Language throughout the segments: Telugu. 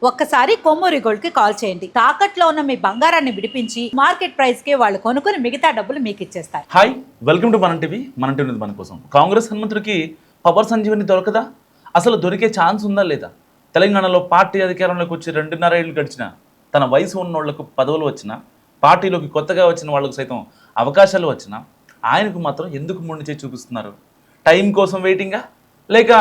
ఒక్కసారి కొమ్మూరి గోల్డ్ కి కాల్ చేయండి. తాకట్లో ఉన్న మీ బంగారాన్ని విడిపించి మార్కెట్ ప్రైస్ కి వాళ్ళు కొనుక్కుని మిగతా డబ్బులు మీకు ఇచ్చేస్తారు. హాయ్, వెల్కమ్ టు మన టీవీ. మన టీవీ మన కోసం. కాంగ్రెస్ హనుమంతుడికి పవర్ సంజీవని దొరకదా? అసలు దొరికే ఛాన్స్ ఉందా లేదా? తెలంగాణలో పార్టీ అధికారంలోకి వచ్చి 2.5 ఏళ్ళు గడిచిన తన వయసు ఉన్నోళ్లకు పదవులు వచ్చినా, పార్టీలోకి కొత్తగా వచ్చిన వాళ్ళకు సైతం అవకాశాలు వచ్చినా ఆయనకు మాత్రం ఎందుకు మొండి చేయి చూపిస్తున్నారు? టైం కోసం వెయిటింగా, లేక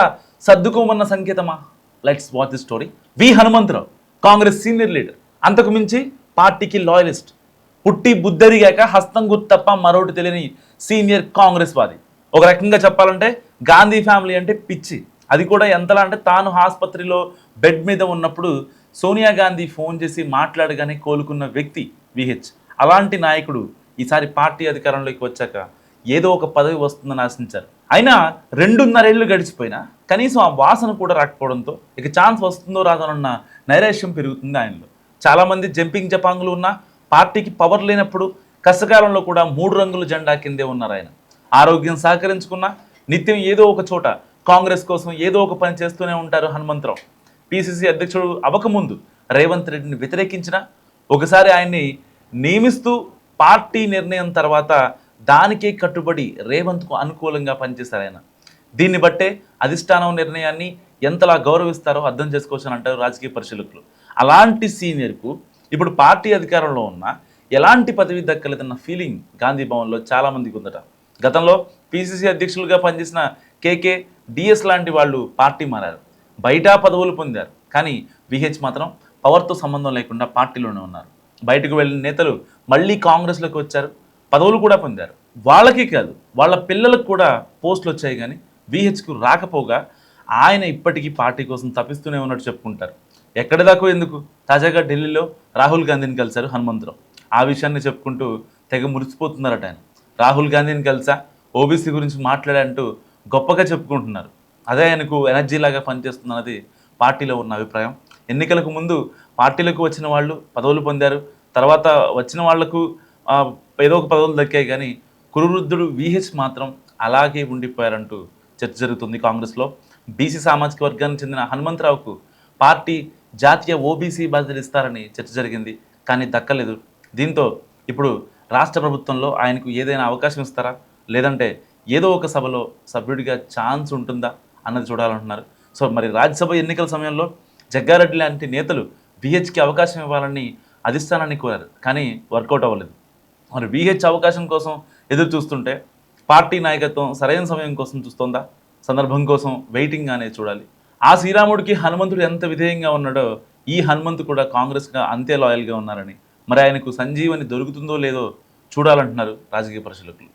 సర్దుకోమన్న సంకేతమా? Let's watch the story. V Hanumantha Rao Congress senior leader, అంతకు మించి పార్టీకి లాయలిస్ట్, పుట్టి బుద్ధరిగాక హస్తం గుర్తు తప్ప మరొకటి తెలియని సీనియర్ కాంగ్రెస్ వాది. ఒక రకంగా చెప్పాలంటే గాంధీ ఫ్యామిలీ అంటే పిచ్చి. అది కూడా ఎంతలా అంటే తాను ఆసుపత్రిలో బెడ్ మీద ఉన్నప్పుడు సోనియా గాంధీ ఫోన్ చేసి మాట్లాడగానే కోలుకున్న వ్యక్తి విహెచ్. అలాంటి నాయకుడు ఈసారి పార్టీ అధికారంలోకి వచ్చాక ఏదో ఒక పదవి వస్తుందని ఆశించారు. అయినా 2.5 ఏళ్ళు గడిచిపోయినా కనీసం ఆ వాసన కూడా రాకపోవడంతో ఇక ఛాన్స్ వస్తుందో రాదోనన్న నైరాశ్యం పెరుగుతుంది ఆయనలో. చాలామంది జంపింగ్ జపాంగులు ఉన్న పార్టీకి పవర్ లేనప్పుడు కష్టకాలంలో కూడా 3 రంగుల జెండా కిందే ఉన్నారు ఆయన. ఆరోగ్యం సహకరించుకున్నా నిత్యం ఏదో ఒక చోట కాంగ్రెస్ కోసం ఏదో ఒక పని చేస్తూనే ఉంటారు హనుమంతరావు. పిసిసి అధ్యక్షుడు అవ్వకముందు రేవంత్ రెడ్డిని వ్యతిరేకించిన, ఒకసారి ఆయన్ని నియమిస్తూ పార్టీ నిర్ణయం తర్వాత దానికే కట్టుబడి రేవంత్కు అనుకూలంగా పనిచేశారు ఆయన. దీన్ని బట్టే అధిష్టానం నిర్ణయాన్ని ఎంతలా గౌరవిస్తారో అర్థం చేసుకోవచ్చు అని అంటారు రాజకీయ పరిశీలకులు. అలాంటి సీనియర్కు ఇప్పుడు పార్టీ అధికారంలో ఉన్న ఎలాంటి పదవి దక్కలేదన్న ఫీలింగ్ గాంధీ భవన్లో చాలామందికి ఉందట. గతంలో పిసిసి అధ్యక్షులుగా పనిచేసిన కేకే, డిఎస్ లాంటి వాళ్ళు పార్టీ మారారు, బయట పదవులు పొందారు. కానీ విహెచ్ మాత్రం పవర్తో సంబంధం లేకుండా పార్టీలోనే ఉన్నారు. బయటకు వెళ్ళిన నేతలు మళ్ళీ కాంగ్రెస్లోకి వచ్చారు, పదవులు కూడా పొందారు. వాళ్ళకి కాదు, వాళ్ళ పిల్లలకు కూడా పోస్టులు వచ్చాయి. కానీ విహెచ్కు రాకపోగా ఆయన ఇప్పటికీ పార్టీ కోసం తప్పిస్తూనే ఉన్నట్టు చెప్పుకుంటారు. ఎక్కడి దాకా ఎందుకు, తాజాగా ఢిల్లీలో రాహుల్ గాంధీని కలిశారు హనుమంతరావు. ఆ విషయాన్ని చెప్పుకుంటూ తెగ మురిసిపోతున్నారట ఆయన. రాహుల్ గాంధీని కలిసా, ఓబీసీ గురించి మాట్లాడంటూ గొప్పగా చెప్పుకుంటున్నారు. అదే ఆయనకు ఎనర్జీ లాగా పనిచేస్తుందన్నది పార్టీలో ఉన్న అభిప్రాయం. ఎన్నికలకు ముందు పార్టీలకు వచ్చిన వాళ్ళు పదవులు పొందారు, తర్వాత వచ్చిన వాళ్లకు ఏదో ఒక పదవులు దక్కాయి. కానీ కురువృద్ధుడు విహెచ్ మాత్రం అలాగే ఉండిపోయారంటూ చర్చ జరుగుతుంది కాంగ్రెస్లో. బీసీ సామాజిక వర్గానికి చెందిన హనుమంతరావుకు పార్టీ జాతీయ ఓబీసీ బాధ్యతలు ఇస్తారని చర్చ జరిగింది, కానీ దక్కలేదు. దీంతో ఇప్పుడు రాష్ట్ర ప్రభుత్వంలో ఆయనకు ఏదైనా అవకాశం ఇస్తారా, లేదంటే ఏదో ఒక సభలో సభ్యుడిగా ఛాన్స్ ఉంటుందా అన్నది చూడాలంటున్నారు. సో మరి రాజ్యసభ ఎన్నికల సమయంలో జగ్గారెడ్డి లాంటి నేతలు విహెచ్కి అవకాశం ఇవ్వాలని అధిష్టానాన్ని కోరారు, కానీ వర్కౌట్ అవ్వలేదు. మరి విహెచ్ అవకాశం కోసం ఎదురు చూస్తుంటే పార్టీ నాయకత్వం సరైన సమయం కోసం చూస్తోందా, సందర్భం కోసం వెయిటింగ్ అనేది చూడాలి. ఆ శ్రీరాముడికి హనుమంతుడు ఎంత విధేయంగా ఉన్నాడో ఈ హనుమంతు కూడా కాంగ్రెస్గా అంతే లాయల్గా ఉన్నారని, మరి ఆయనకు సంజీవని దొరుకుతుందో లేదో చూడాలంటున్నారు రాజకీయ పరిశీలకులు.